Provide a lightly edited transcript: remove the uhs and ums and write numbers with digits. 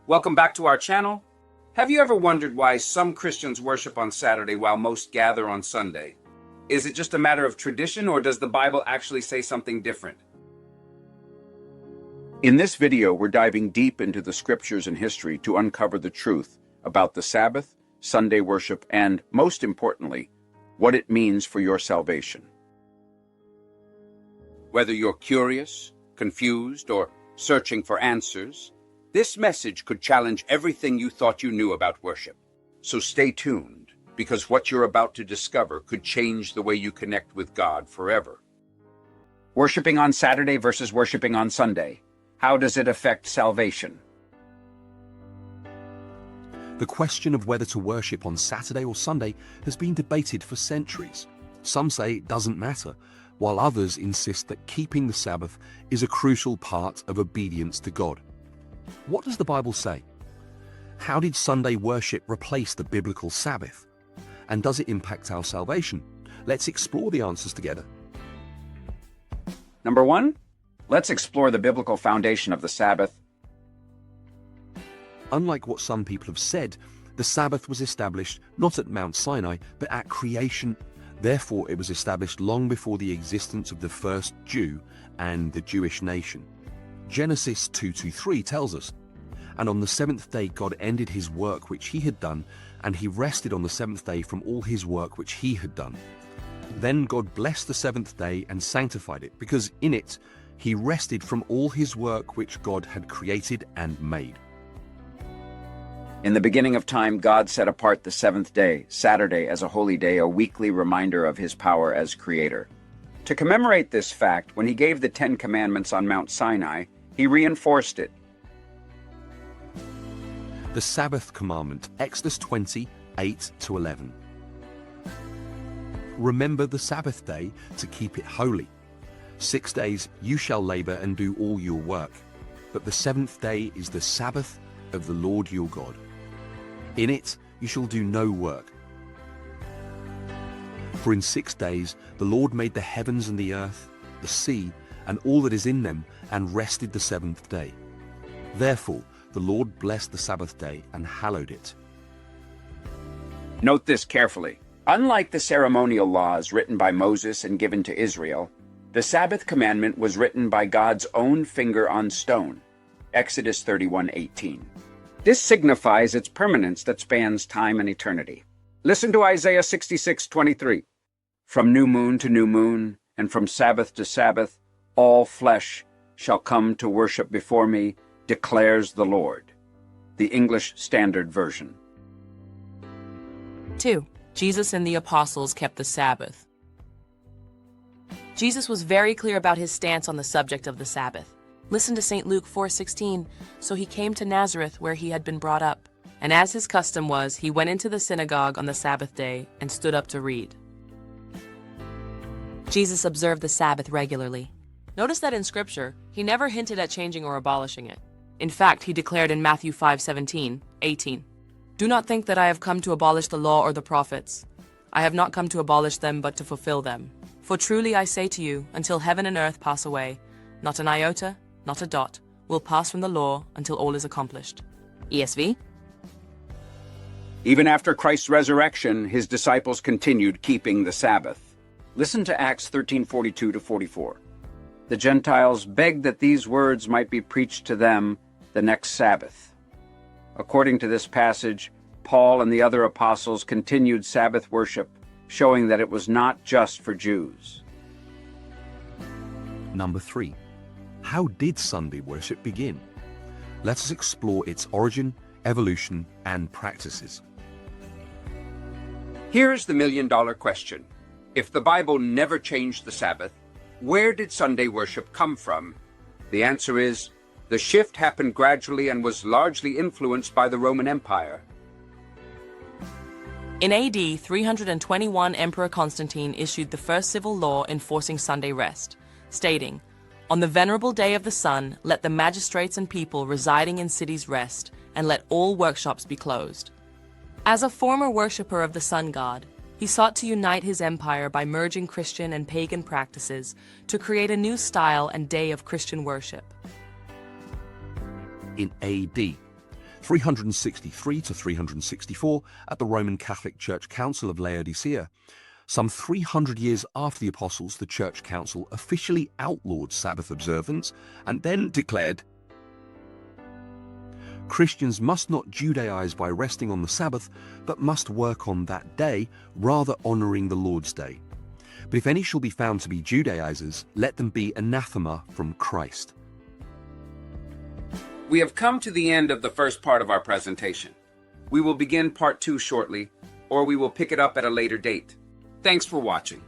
Welcome back to our channel. Have you ever wondered why some Christians worship on Saturday while most gather on Sunday? Is it just a matter of tradition, or does the Bible actually say something different? In this video, we're diving deep into the scriptures and history to uncover the truth about the Sabbath, Sunday worship, and, most importantly, what it means for your salvation. Whether you're curious, confused, or searching for answers, this message could challenge everything you thought you knew about worship. So stay tuned, because what you're about to discover could change the way you connect with God forever. Worshipping on Saturday versus worshipping on Sunday. How does it affect salvation? The question of whether to worship on Saturday or Sunday has been debated for centuries. Some say it doesn't matter, while others insist that keeping the Sabbath is a crucial part of obedience to God. What does the Bible say? How did Sunday worship replace the biblical Sabbath? And does it impact our salvation? Let's explore the answers together. Number one, let's explore the biblical foundation of the Sabbath. Unlike what some people have said, the Sabbath was established not at Mount Sinai, but at creation. Therefore, it was established long before the existence of the first Jew and the Jewish nation. Genesis 2:3 tells us, "And on the seventh day God ended his work which he had done, and he rested on the seventh day from all his work which he had done. Then God blessed the seventh day and sanctified it, because in it he rested from all his work which God had created and made." In the beginning of time, God set apart the seventh day, Saturday, as a holy day, a weekly reminder of his power as creator. To commemorate this fact, when he gave the Ten Commandments on Mount Sinai, he reinforced it. The Sabbath commandment, Exodus 20:8-11. Remember the Sabbath day to keep it holy. 6 days you shall labor and do all your work, but the seventh day is the Sabbath of the Lord your God. In it you shall do no work. For in 6 days the Lord made the heavens and the earth, the sea, and all that is in them, and rested the seventh day. Therefore the Lord blessed the Sabbath day and hallowed it. Note this carefully. Unlike the ceremonial laws written by Moses and given to Israel, the Sabbath commandment was written by God's own finger on stone. Exodus 31:18. This signifies its permanence that spans time and eternity. Listen to Isaiah 66:23. "From new moon to new moon, and from Sabbath to Sabbath, all flesh shall come to worship before me, declares the Lord." The English Standard Version. 2. Jesus and the apostles kept the Sabbath. Jesus was very clear about his stance on the subject of the Sabbath. Listen to St. Luke 4:16. "So he came to Nazareth, where he had been brought up. And as his custom was, he went into the synagogue on the Sabbath day and stood up to read." Jesus observed the Sabbath regularly. Notice that in Scripture, he never hinted at changing or abolishing it. In fact, he declared in Matthew 5:17-18, "Do not think that I have come to abolish the law or the prophets. I have not come to abolish them, but to fulfill them. For truly I say to you, until heaven and earth pass away, not an iota, not a dot, will pass from the law until all is accomplished." ESV. Even after Christ's resurrection, his disciples continued keeping the Sabbath. Listen to Acts 13:42-44. "The Gentiles begged that these words might be preached to them the next Sabbath." According to this passage, Paul and the other apostles continued Sabbath worship, showing that it was not just for Jews. Number 3. How did Sunday worship begin? Let us explore its origin, evolution, and practices. Here's the million-dollar question. If the Bible never changed the Sabbath, where did Sunday worship come from? The answer is, the shift happened gradually and was largely influenced by the Roman Empire. In AD 321, Emperor Constantine issued the first civil law enforcing Sunday rest, stating, "On the venerable day of the sun, let the magistrates and people residing in cities rest, and let all workshops be closed." As a former worshipper of the sun god, he sought to unite his empire by merging Christian and pagan practices to create a new style and day of Christian worship. In AD, 363 to 364 at the Roman Catholic Church Council of Laodicea. Some 300 years after the Apostles, the Church Council officially outlawed Sabbath observance and then declared, Christians must not Judaize by resting on the Sabbath, but must work on that day, rather honoring the Lord's Day. But if any shall be found to be Judaizers, let them be anathema from Christ. We have come to the end of the first part of our presentation. We will begin part 2 shortly, or we will pick it up at a later date. Thanks for watching.